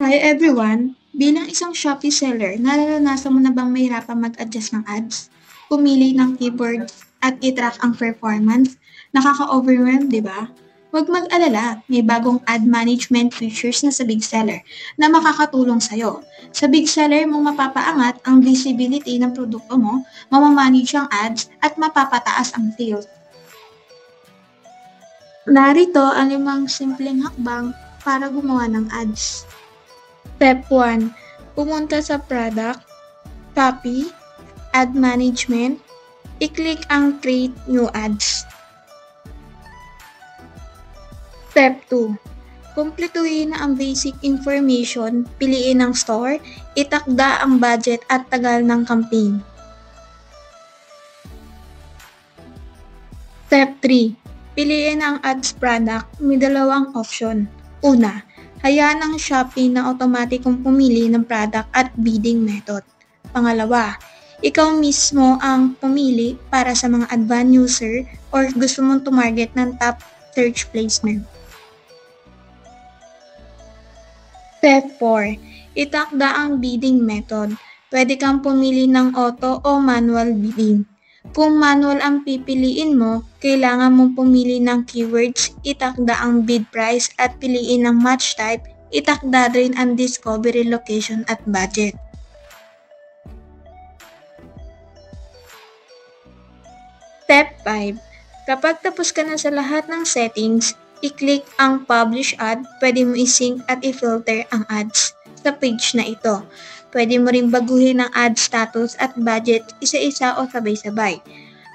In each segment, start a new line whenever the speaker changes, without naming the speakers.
Hi everyone! Bilang isang Shopee seller, nararanasan mo na bang mahirapan mag-adjust ng ads? Pumili ng keywords at i-track ang performance? Nakaka-overwhelm, di ba? Huwag mag-alala, may bagong ad management features na sa Big Seller na makakatulong sa'yo. Sa Big Seller mo mapapaangat ang visibility ng produkto mo, mamamanage ang ads, at mapapataas ang sales. Narito ang 5 simpleng hakbang para gumawa ng ads. Step 1. Pumunta sa Product, Copy, Ad Management, i-click ang Create New Ads. Step 2. Kumpletuhin na ang basic information, piliin ang store, itakda ang budget at tagal ng campaign. Step 3. Piliin ang ads product, may 2 option. Una, hayaan ang Shopee na automatikong pumili ng product at bidding method. Pangalawa, ikaw mismo ang pumili para sa mga advanced user or gusto mong tumarget ng top search placement. Step 4. Itakda ang bidding method. Pwede kang pumili ng auto o manual bidding. Kung manual ang pipiliin mo, kailangan mong pumili ng keywords, itakda ang bid price at piliin ang match type, itakda rin ang discovery location at budget. Step 5. Kapag tapos ka na sa lahat ng settings, i-click ang Publish Ad, pwede mo i-sync at i-filter ang ads sa page na ito. Pwede mo ring baguhin ang ad status at budget isa-isa o sabay-sabay.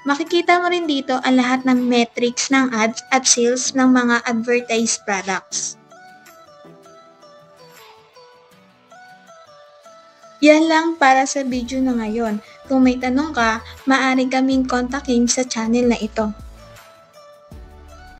Makikita mo rin dito ang lahat ng metrics ng ads at sales ng mga advertised products. Yan lang para sa video na ngayon. Kung may tanong ka, maaari kaming kontakin sa channel na ito.